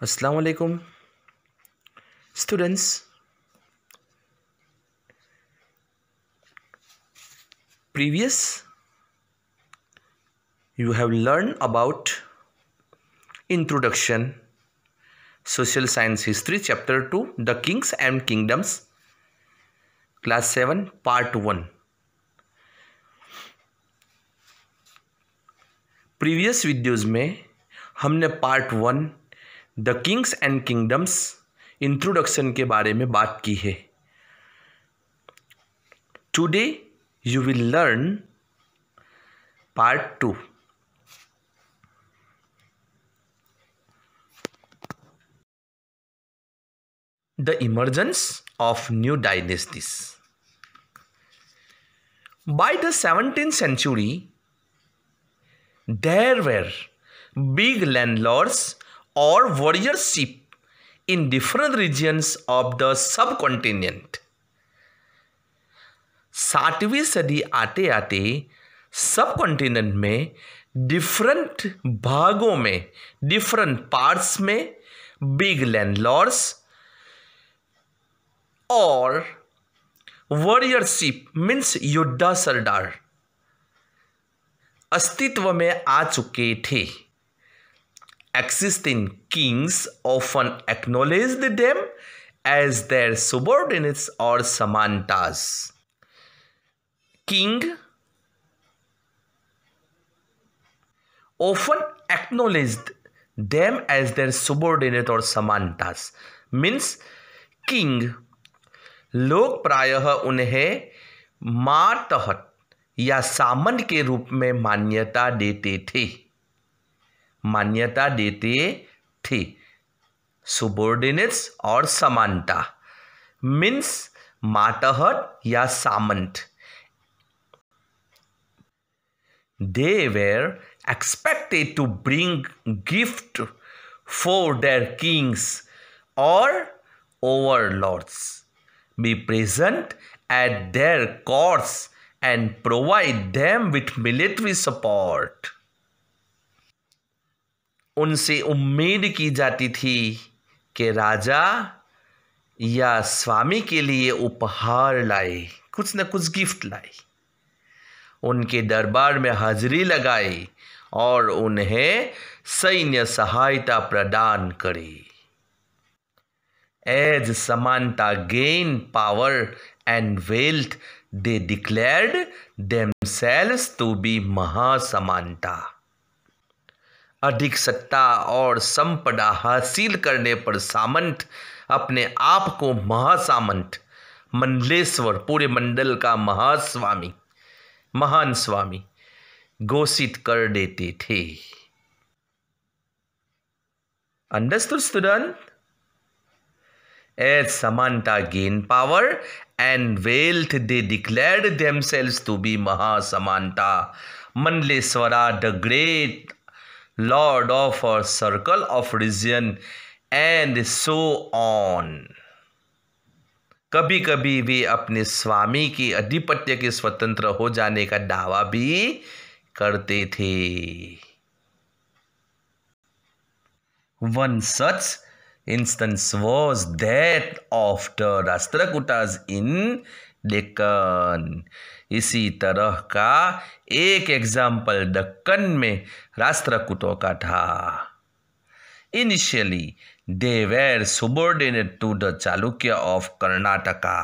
Assalamu alaikum, students. Previous, you have learned about Introduction, Social Science History, Chapter 2, The Kings and Kingdoms, Class 7, Part 1. Previous videos में हमने part 1 the Kings and kingdoms introduction के बारे में बात की है. Today you will learn part 2. The emergence of new dynasties. Bye the 17th century, there were big landlords or warriorship in different regions of the subcontinent. 7वीं सदी आते आते subcontinent में डिफरेंट भागों में, डिफरेंट पार्ट्स में बिग लैंडलॉर्ड्स और वॉरियरशिप means योद्धा सरदार अस्तित्व में आ चुके थे. Existing kings often acknowledged them as their subordinates or samantas. King often acknowledged them as their subordinate or samantas means king लोग प्रायः उन्हें मातहत या सामंत के रूप में मान्यता देते थे. सुबोर्डिनेट्स और समानता मीन्स मातहत या सामंत. They were expected to bring gift for their kings or overlords, be present at their courts and provide them with military support. उनसे उम्मीद की जाती थी कि राजा या स्वामी के लिए उपहार लाए, कुछ न कुछ गिफ्ट लाए, उनके दरबार में हाजिरी लगाए और उन्हें सैन्य सहायता प्रदान करे. As Samanta gained power and wealth, they declared themselves to be महासमानता. अधिक सत्ता और संपदा हासिल करने पर सामंत अपने आप को महासामंत, मंडलेश्वर, पूरे मंडल का महान स्वामी घोषित कर देते थे. Understood student? As Samanta gained power and wealth, they declared themselves to be Mahasamanta. Mandleswara, the great lord of a circle of region, and so on. कभी कभी वे अपने स्वामी के आधिपत्य के स्वतंत्र हो जाने का दावा भी करते थे. One such instance was that of the Rashtrakutas in Deccan. इसी तरह का एक एग्जाम्पल दक्कन में राष्ट्रकूटों का था. Initially, they were subordinate to the Chalukya of Karnataka.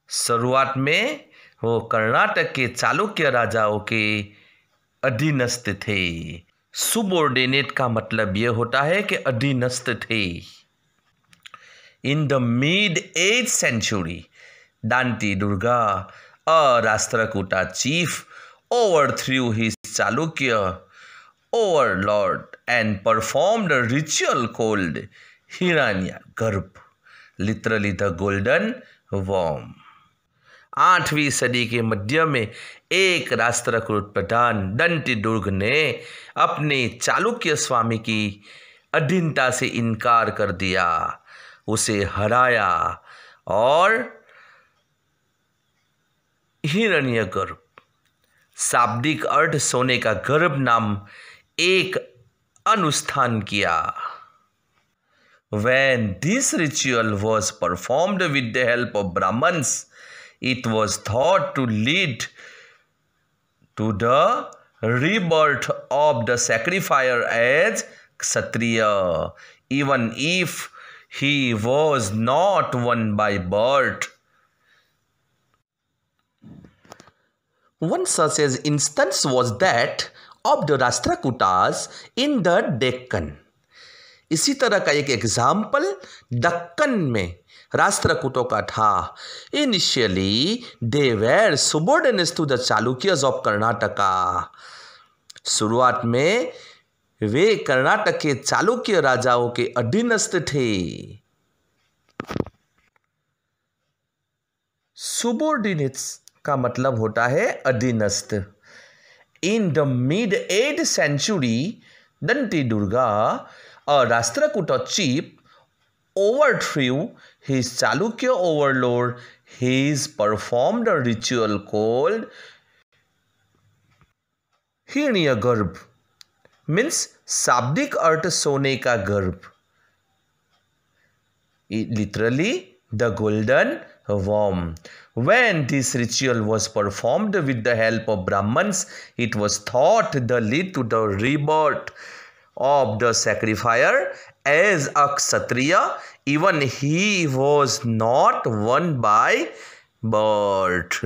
शुरुआत में वो कर्नाटक के चालुक्य राजाओं के अधीनस्थ थे. सुबोर्डिनेट का मतलब ये होता है कि अधीनस्थ थे. In the mid-8th century, Danti Durga, a Rashtrakuta chief, overthrew his Chalukya overlord and performed a ritual called Hiranyagarbh, literally the golden worm. 8वीं सदी के मध्य में एक राष्ट्रकूट प्रधान दंती दुर्ग ने अपने चालुक्य स्वामी की अधीनता से इनकार कर दिया, उसे हराया और हिरण्यगर्भ, शाब्दिक अर्थ सोने का गर्भ नाम एक अनुष्ठान किया। When this ritual was performed with the help of Brahmins, it was thought to lead to the rebirth of the sacrificer as Kshatriya, even if he was not one by birth. One such as instance was that of the Rashtrakutas in the Deccan. इसी तरह का एक example Deccan में राष्ट्रकूटों का था। Initially they were subordinates to the Chalukyas of Karnataka. शुरुआत में वे कर्नाटक के चालुक्य राजाओं के अधीनस्थ थे। सबॉर्डिनेट्स का मतलब होता है अधीनस्थ। In the mid 8th century, Danti Durga, a Rashtrakuta chief, overthrew his Chalukya overlord. He performed a ritual called Hiranyagarbh, means शाब्दिक अर्थ सोने का गर्भ, literally the golden worm. When this ritual was performed with the help of Brahmins, it was thought to lead to the rebirth of the sacrificer as a Kshatriya, even he was not one by birth.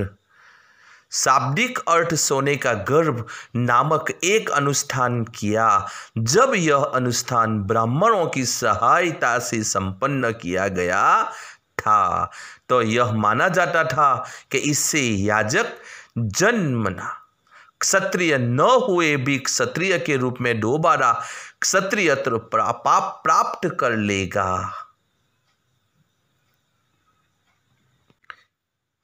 शाब्दिक अर्थ सोने का गर्भ नामक एक अनुष्ठान किया। जब यह अनुष्ठान ब्राह्मणों की सहायता से संपन्न किया गया था, तो यह माना जाता था कि इससे याजक जन्मना क्षत्रिय न हुए भी क्षत्रिय के रूप में दोबारा क्षत्रियत्व प्राप्त कर लेगा।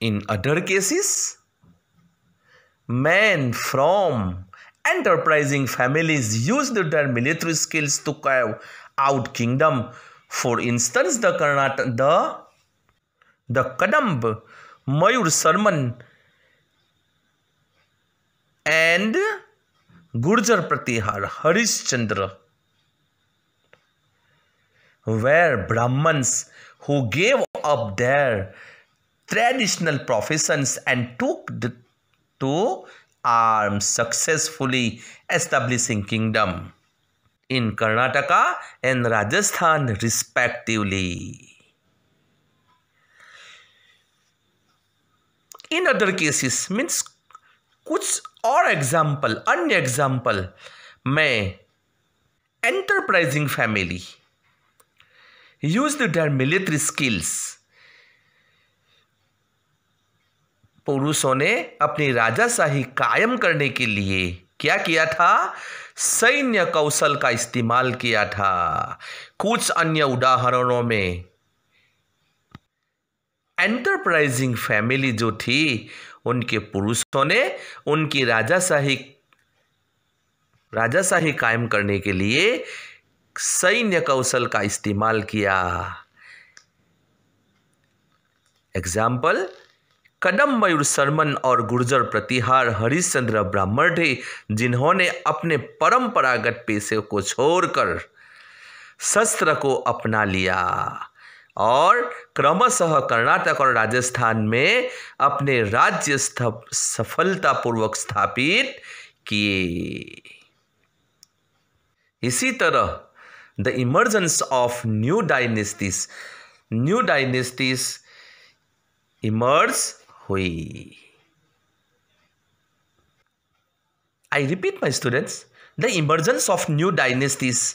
In other cases, men from enterprising families used their military skills to carve out kingdom. For instance, the Kadamba, Mayur Sarman, and Gurjar Pratihar Harishchandra were Brahmins who gave up their traditional professions and took to arms, successfully establishing kingdom in Karnataka and Rajasthan respectively. In other cases, means कुछ और example, अन्य example में enterprising family used their military skills, पुरुषों ने अपनी राजाशाही कायम करने के लिए क्या किया था? सैन्य कौशल का इस्तेमाल किया था। कुछ अन्य उदाहरणों में एंटरप्राइजिंग फैमिली जो थी, उनके पुरुषों ने उनकी राजाशाही कायम करने के लिए सैन्य कौशल का इस्तेमाल किया। एग्जाम्पल, कदम मयूर शर्मन और गुर्जर प्रतिहार हरिश्चंद्र ब्राह्मण थे, जिन्होंने अपने परंपरागत पेशे को छोड़कर शस्त्र को अपना लिया और क्रमशः कर्नाटक और राजस्थान में अपने राज्य सफलतापूर्वक स्थापित किए। इसी तरह the emergence of new dynasties emerge हुई। I repeat my students, the emergence of new dynasties,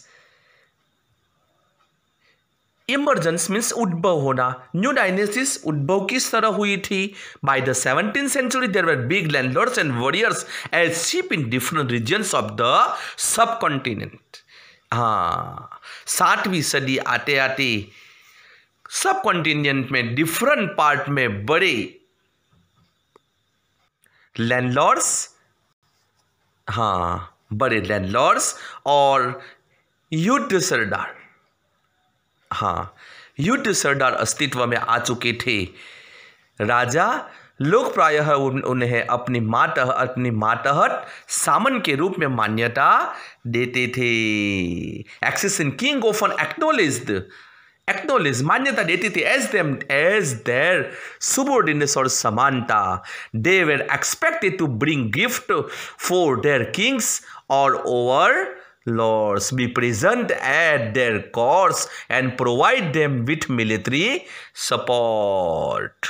emergence means उद्भव होना। न्यू डायनेस्टीज उद्भव किस तरह हुई थी? By the 17th century there were big landlords and warriors as ship in different regions of the subcontinent. हाँ, 7वीं सदी आते आते सब कॉन्टिनेंट में डिफरेंट पार्ट में बड़े लैंडलॉर्ड्स, हाँ, बड़े लैंडलॉर्ड्स और युद्ध सरदार, हाँ, युद्ध सरदार अस्तित्व में आ चुके थे। राजा लोग प्रायः उन्हें अपनी मातहत सामन के रूप में मान्यता देते थे। एक्सेशन किंग ऑफन एक्नोलेज मान्यता देते थे एज देयर subordinates और समानता। They were expected to bring gift for their kings और overlords, be present at their courts and provide them with military support।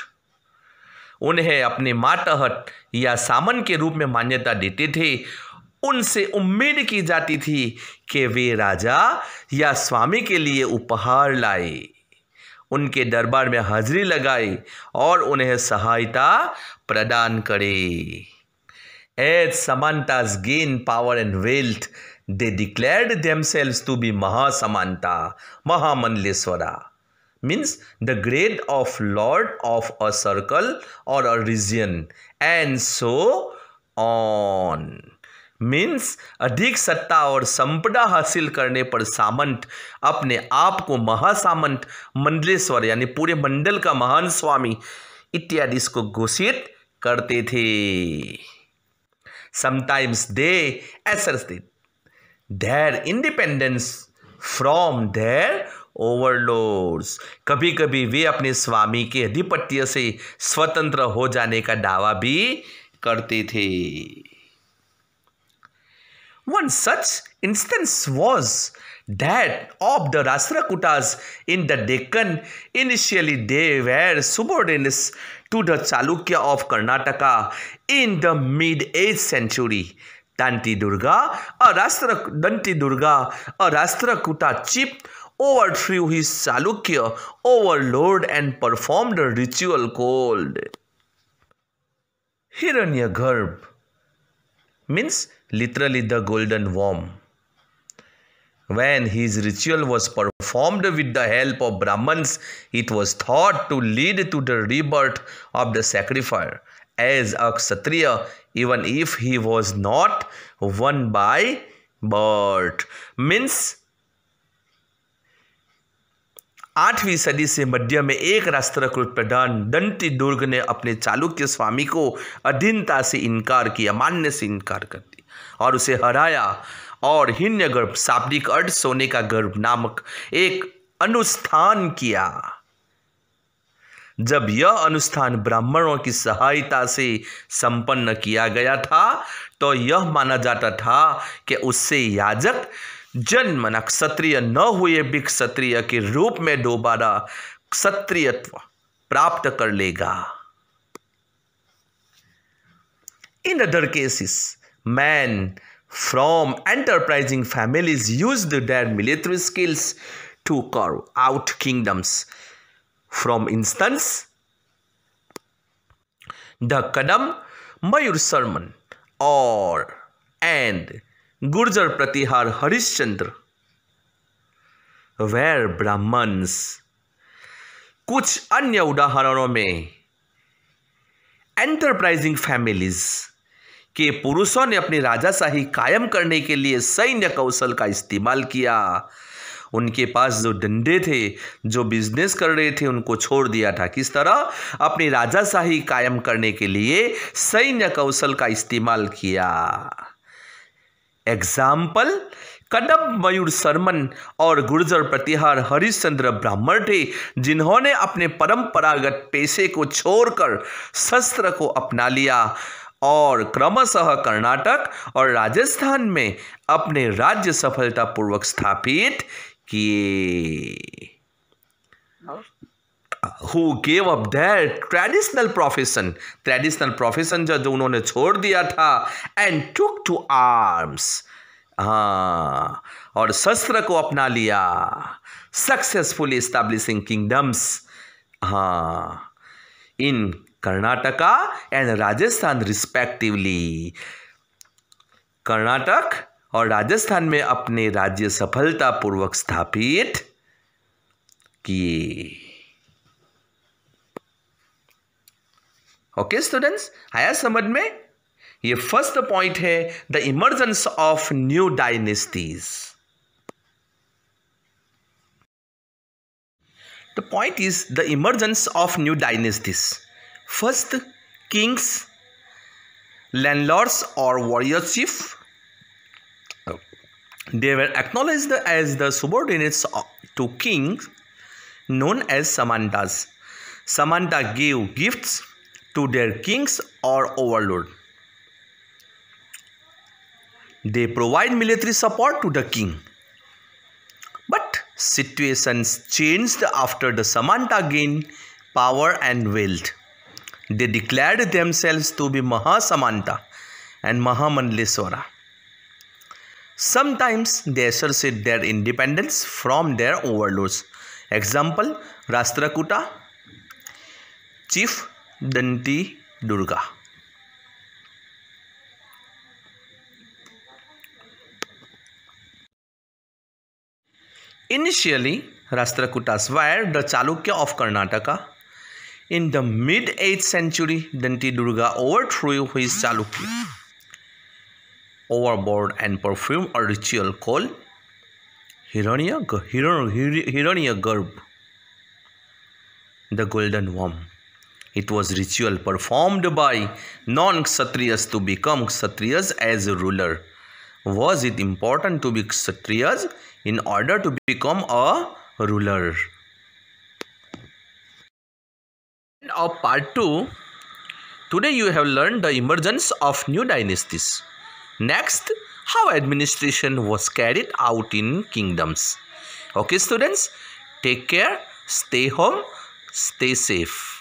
उन्हें अपने मातहत या सामन के रूप में मान्यता देते थे। उनसे उम्मीद की जाती थी कि वे राजा या स्वामी के लिए उपहार लाए, उनके दरबार में हाजिरी लगाए और उन्हें सहायता प्रदान करे। As Samantas gained power and wealth, they declared themselves to be Mahasamanta, Mahamandleswara, means the grade of lord of a circle or a region, and so on। Means अधिक सत्ता और संपदा हासिल करने पर सामंत अपने आप को महासामंत, मंडलेश्वर यानी पूरे मंडल का महान स्वामी इत्यादि इसको घोषित करते थे। Sometimes they asserted their independence from their overlords। कभी कभी वे अपने स्वामी के अधिपत्य से स्वतंत्र हो जाने का दावा भी करते थे। One such instance was that of the Rashtrakutas in the Deccan। Initially they were subordinates to the Chalukya of Karnataka in the mid-8th century। Danti Durga, a Rashtrakuta chief, overthrew his Chalukya overlord and performed a ritual called Hiranyagarbha, means literally the golden worm। When his ritual was performed with the help of Brahmins, it was thought to lead to the rebirth of the sacrificer as a Kshatriya, even if he was not one by birth। Means 8वीं सदी से मध्य में एक राष्ट्रकूट प्रधान दंती दुर्ग ने अपने चालुक्य स्वामी को अधीनता से इनकार किया, मानने से इनकार कर दिया और उसे हराया और हिरण्यगर्भ, शाब्दिक अर्थ सोने का गर्भ नामक एक अनुष्ठान किया। जब यह अनुष्ठान ब्राह्मणों की सहायता से संपन्न किया गया था तो यह माना जाता था कि उससे याजक जन्म न क्षत्रिय न हुए भी क्षत्रिय के रूप में दोबारा क्षत्रियत्व प्राप्त कर लेगा। In other cases, men from enterprising families used their military skills to carve out kingdoms। For instance, the Kadam Mayur Sarman and Gurjar Pratihar Harishchandra were Brahmins। कुछ अन्य उदाहरणों में एंटरप्राइजिंग फैमिलीज के पुरुषों ने अपनी राजाशाही कायम करने के लिए सैन्य कौशल का इस्तेमाल किया। उनके पास जो डंडे थे, जो बिजनेस कर रहे थे, उनको छोड़ दिया था। किस तरह? अपनी राजाशाही कायम करने के लिए सैन्य कौशल का इस्तेमाल किया। एग्जाम्पल, कदम मयूर शर्मन और गुर्जर प्रतिहार हरिश्चंद्र ब्राह्मण थे जिन्होंने अपने परंपरागत पेशे को छोड़कर शस्त्र को अपना लिया और क्रमशः कर्नाटक और राजस्थान में अपने राज्य सफलतापूर्वक स्थापित किए। Who gave up their traditional profession जो उन्होंने छोड़ दिया था, and took to arms, और शस्त्र को अपना लिया, successfully establishing kingdoms in Karnataka and Rajasthan respectively. Karnataka और राजस्थान में अपने राज्य सफलतापूर्वक स्थापित किए। ओके स्टूडेंट्स, आया समझ में? ये फर्स्ट पॉइंट है, the emergence of new dynasties. The point is the emergence of new dynasties. First, kings, landlords और warrior chief, They were acknowledged as the subordinates to kings known as Samantas. Samanta gave gifts to their kings or overlord. They provide military support to the king. But situations changed after the Samanta gained power and wealth. They declared themselves to be Mahasamanta and Mahamandleswara. Sometimes they assert their independence from their overlords. Example, Rashtrakuta, Chief Danti Durga. Initially, Rashtrakutas were the Chalukya of Karnataka. In the mid-8th century, Danti Durga overthrew his Chalukya, overboard and performed a ritual called Hiranyagarbha, the golden worm. It was ritual performed by non-Kshatriyas to become Kshatriyas as a ruler. Was it important to be Kshatriyas in order to become a ruler? Of part 2, today you have learned the emergence of new dynasties. Next, how administration was carried out in kingdoms. Okay students, take care, stay home, stay safe.